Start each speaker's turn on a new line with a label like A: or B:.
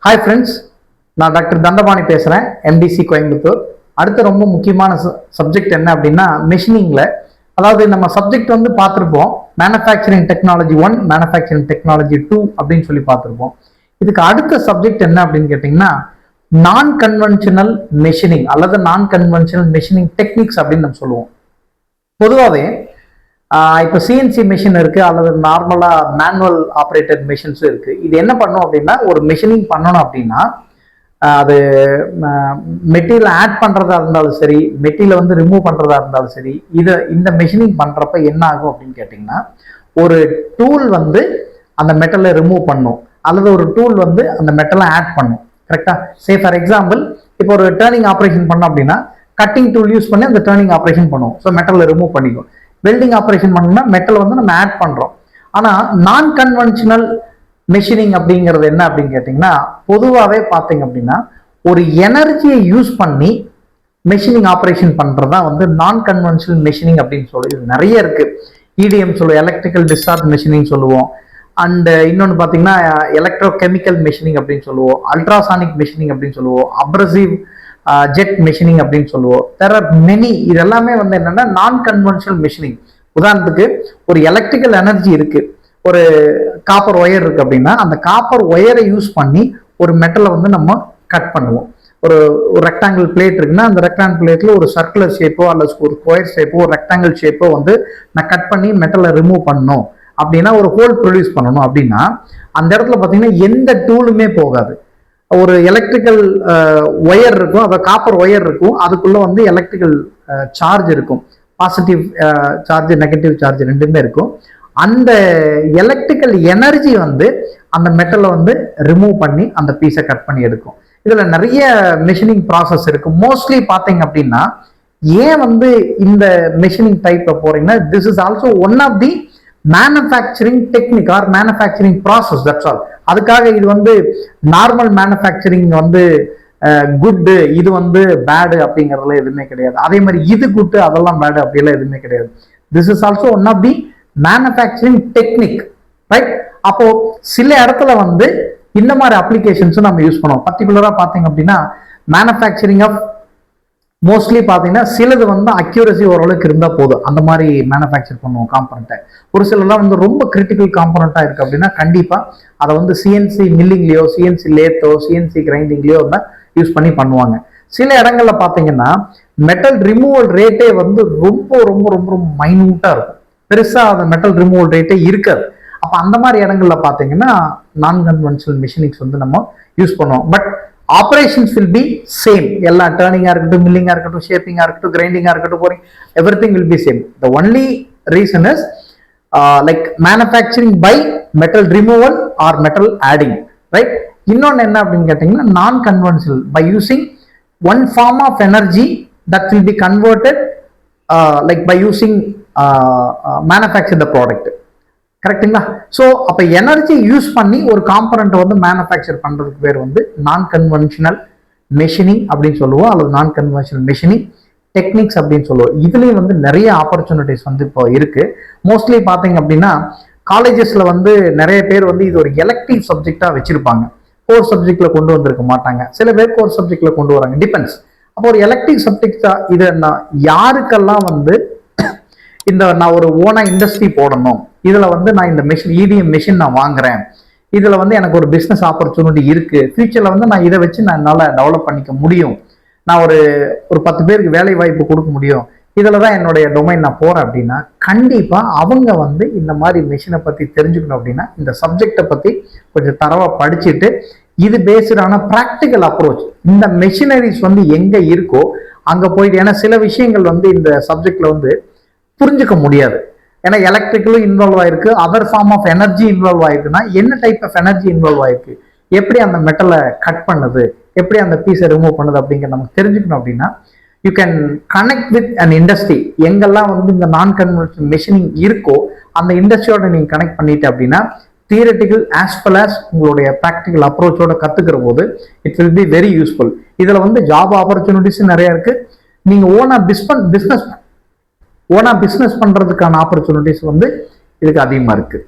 A: Hi friends, நான் doctor Dandapani பேசுகிறேன், MTC Coimbatore. அடுத்த ரொம்ப முக்கியமான சப்ஜெக்ட் என்ன அப்படின்னா மெஷினிங்கில். அதாவது நம்ம சப்ஜெக்ட் வந்து பார்த்துருப்போம், மேனுஃபேக்சரிங் டெக்னாலஜி 1, மேனுஃபேக்சரிங் டெக்னாலஜி 2 அப்படின்னு சொல்லி பார்த்துருப்போம். இதுக்கு அடுத்த சப்ஜெக்ட் என்ன அப்படின்னு கேட்டிங்கன்னா நான் கன்வென்ஷனல் மெஷினிங் அல்லது நான் கன்வென்ஷனல் மெஷினிங் டெக்னிக்ஸ் அப்படின்னு நம்ம சொல்லுவோம். பொதுவாகவே இப்போ சிஎன்சி மிஷின் இருக்கு அல்லது நார்மலா மேனுவல் ஆப்ரேட்டட் மிஷின்ஸும் இருக்கு. இது என்ன பண்ணும் அப்படின்னா ஒரு மெஷினிங் பண்ணணும் அப்படின்னா அது மெட்டீரியல் ஆட் பண்றதா இருந்தாலும் சரி, மெட்டீரியல் வந்து ரிமூவ் பண்றதா இருந்தாலும் சரி, இந்த மெஷினிங் பண்றப்ப என்ன ஆகும் அப்படின்னு கேட்டிங்கன்னா ஒரு டூல் வந்து அந்த மெட்டலை ரிமூவ் பண்ணும் அல்லது ஒரு டூல் வந்து அந்த மெட்டலை ஆட் பண்ணும். கரெக்டா? சே ஃபார் எக்ஸாம்பிள், இப்போ ஒரு டேர்னிங் ஆப்ரேஷன் பண்ணோம் அப்படின்னா கட்டிங் டூல் யூஸ் பண்ணி அந்த டேர்னிங் ஆப்ரேஷன் பண்ணுவோம். ஸோ மெட்டலை ரிமூவ் பண்ணிக்கும். வெல்டிங் ஆப்ரேஷன் பண்ணோம்னா மெட்டல் வந்து நம்ம ஆட் பண்றோம். ஆனா நான் கன்வென்ஷனல் மெஷினிங் அப்படிங்கிறது என்ன அப்படின்னு கேட்டீங்கன்னா பொதுவாகவே பார்த்தீங்க அப்படின்னா ஒரு எனர்ஜியை யூஸ் பண்ணி மெஷினிங் ஆப்ரேஷன் பண்றதா வந்து நான் கன்வென்ஷனல் மெஷினிங் அப்படின்னு சொல்லி இது நிறைய இருக்கு. இடிஎம் சொல்லுவோம், எலக்ட்ரிக்கல் டிஸ்சார்ஜ் மெஷினிங் சொல்லுவோம். அண்ட் இன்னொன்று பார்த்தீங்கன்னா எலக்ட்ரோ கெமிக்கல் மெஷினிங் அப்படின்னு சொல்லுவோம், அல்ட்ராசானிக் மெஷினிங் அப்படின்னு சொல்லுவோம், அப்ரசிவ் ஜெட் மெஷினிங் அப்படின்னு சொல்லுவோம். There are many. இது எல்லாமே வந்து என்னன்னா நான் கன்வென்ஷனல் மெஷினிங். உதாரணத்துக்கு ஒரு எலக்ட்ரிக்கல் எனர்ஜி இருக்கு, ஒரு காப்பர் ஒயர் இருக்கு அப்படின்னா அந்த காப்பர் ஒயரை யூஸ் பண்ணி ஒரு மெட்டலை வந்து நம்ம கட் பண்ணுவோம். ஒரு ரெக்டாங்கிள் பிளேட் இருக்குன்னா அந்த ரெக்டாங்கிள் பிளேட்ல ஒரு சர்க்குலர் ஷேப்போ அல்லது ஒரு ஸ்கொயர் ஷேப்போ ஒரு ரெக்டாங்கிள் ஷேப்போ வந்து நான் கட் பண்ணி மெட்டலை ரிமூவ் பண்ணணும் அப்படின்னா ஒரு ஹோல் ப்ரொடியூஸ் பண்ணணும் அப்படின்னா அந்த இடத்துல பார்த்தீங்கன்னா எந்த டூலுமே போகாது. ஒரு எலக்ட்ரிக்கல் ஒயர் இருக்கும், அதாவது காப்பர் ஒயர் இருக்கும், அதுக்குள்ள வந்து எலக்ட்ரிக்கல் சார்ஜ் இருக்கும், பாசிட்டிவ் சார்ஜ் நெகட்டிவ் சார்ஜ் ரெண்டுமே இருக்கும். அந்த எலக்ட்ரிக்கல் எனர்ஜி வந்து அந்த மெட்டலை வந்து ரிமூவ் பண்ணி அந்த பீஸை கட் பண்ணி எடுக்கும். இதுல நிறைய மெஷினிங் ப்ராசஸ் இருக்கு. மோஸ்ட்லி பார்த்தீங்க அப்படின்னா ஏன் வந்து இந்த மெஷினிங் டைப்ல போறீங்கன்னா this is also one of the manufacturing technique or manufacturing process. That's all. அதுக்காக இது வந்து நார்மல் மேனுஃபேக்சரிங் வந்து குட், இது வந்து பேடு அப்படிங்கறதுல எதுவுமே கிடையாது. அதே மாதிரி இது குட் அதெல்லாம் பேடு அப்படியெல்லாம் எதுவுமே கிடையாது. This is also one of the manufacturing technique, right? அப்போ சில இடத்துல வந்து இந்த மாதிரி அப்ளிகேஷன்ஸும் நம்ம யூஸ் பண்ணுவோம். பர்டிகுலரா பாத்தீங்க அப்படின்னா மேனுஃபேக்சரிங் ஆஃப் மோஸ்ட்லி பார்த்தீங்கன்னா சிலது வந்து அக்யூரசி ஓரளவுக்கு இருந்தால் போதும், அந்த மாதிரி மேனுஃபேக்சர் பண்ணுவோம் காம்பனண்ட்டை. ஒரு சிலர்லாம் வந்து ரொம்ப கிரிட்டிக்கல் காம்பனண்ட்டாக இருக்குது அப்படின்னா கண்டிப்பாக அதை வந்து சிஎன்சி மில்லிங்லேயோ சிஎன்சி லேத்தோ சிஎன்சி கிரைண்டிங்லேயோ தான் யூஸ் பண்ணி பண்ணுவாங்க. சில இடங்கள்ல பார்த்தீங்கன்னா மெட்டல் ரிமூவல் ரேட்டே வந்து ரொம்ப ரொம்ப ரொம்ப ரொம்ப மைன்யூட்டாக இருக்கும், பெருசாக அந்த மெட்டல் ரிமூவல் ரேட்டே இருக்காது. அப்போ அந்த மாதிரி இடங்கள்ல பார்த்தீங்கன்னா நான் கன்வென்ஷனல் மிஷினிக்ஸ் வந்து நம்ம யூஸ் பண்ணுவோம். But operations will be same. எல்லா டர்னிங்கா இருக்கட்டும், மில்லிங்கா இருக்கட்டும், ஷேப்பிங்கா இருக்கட்டும், கிரைண்டிங்கா இருக்கட்டும், boring, everything will be same. The only reason is like manufacturing by metal removal or metal adding, right? இன்னொன்று என்ன அப்படின்னு கேட்டீங்கன்னா நான் conventional by using one form of energy that will be converted like by using manufacture the product. கரெக்டுங்களா? So அப்போ energy use பண்ணி ஒரு காம்பனண்ட்டை வந்து மேனுஃபேக்சர் பண்ணுறதுக்கு பேர் வந்து நான் கன்வென்ஷனல் மெஷினிங் அப்படின்னு சொல்லுவோம், அல்லது நான் கன்வென்ஷனல் மெஷினிங் டெக்னிக்ஸ் அப்படின்னு சொல்லுவோம். இதுலேயும் வந்து நிறைய ஆப்பர்ச்சுனிட்டிஸ் வந்து இப்போ இருக்கு. மோஸ்ட்லி பார்த்தீங்க அப்படின்னா காலேஜஸ்ல வந்து நிறைய பேர் வந்து இது ஒரு எலக்டிவ் சப்ஜெக்டா வச்சிருப்பாங்க, கோர் சப்ஜெக்ட்ல கொண்டு வந்திருக்க மாட்டாங்க. சில பேர் கோர் சப்ஜெக்ட்ல கொண்டு வராங்க, டிபெண்ட்ஸ். அப்போ ஒரு எலக்டிவ் சப்ஜெக்டா இது நான் யாருக்கெல்லாம் வந்து இந்த நான் ஒரு ஓனா இண்டஸ்ட்ரி போடணும், இதுல வந்து நான் இந்த மெஷின் இடிஎம் மெஷின் நான் வாங்குறேன், இதுல வந்து எனக்கு ஒரு பிசினஸ் ஆப்பர்ச்சுனிட்டி இருக்கு, ஃபியூச்சர்ல வந்து நான் இதை வச்சு நான் என்னால டெவலப் பண்ணிக்க முடியும், நான் ஒரு 10 பேருக்கு வேலை வாய்ப்பு கொடுக்க முடியும், இதுலதான் என்னுடைய டொமைன் நான் போறேன் அப்படின்னா கண்டிப்பா அவங்க வந்து இந்த மாதிரி மெஷினை பத்தி தெரிஞ்சுக்கணும். அப்படின்னா இந்த சப்ஜெக்டை பத்தி கொஞ்சம் தரவா படிச்சுட்டு இது பேஸ்டான ப்ராக்டிக்கல் அப்ரோச், இந்த மெஷினரிஸ் வந்து எங்க இருக்கோ அங்க போயிட்டு, ஏன்னா சில விஷயங்கள் வந்து இந்த சப்ஜெக்ட்ல வந்து புரிஞ்சுக்க முடியாது. ஏன்னா எலக்ட்ரிக்கலும் இன்வால்வ் ஆயிருக்கு, other form of energy involve ஆயிருக்குன்னா என்ன டைப் ஆஃப் எனர்ஜி இன்வால்வ் ஆயிருக்கு, எப்படி அந்த மெட்டலை கட் பண்ணுது, எப்படி அந்த பீஸை ரிமூவ் பண்ணுது அப்படிங்கிற நமக்கு தெரிஞ்சுக்கணும். அப்படின்னா you can connect with an industry. எங்கெல்லாம் வந்து இந்த நான் கன்வென்ஷனல் மெஷினிங் இருக்கோ அந்த இண்டஸ்ட்ரியோட நீங்க கனெக்ட் பண்ணிட்டு அப்படின்னா தியரட்டிக்கல் ஆஸ் வெல் ஆஸ் உங்களுடைய ப்ராக்டிக்கல் அப்ரோச்சோட கத்துக்கிற போது it will be very useful. இதுல வந்து ஜாப் ஆப்பர்ச்சுனிட்டிஸ் நிறைய இருக்கு. நீங்க ஓனா பிஸ்னஸ் பண்றதுக்கான ஆப்பர்ச்சுனிட்டிஸ் வந்து இதுக்கு அதிகமா இருக்கு.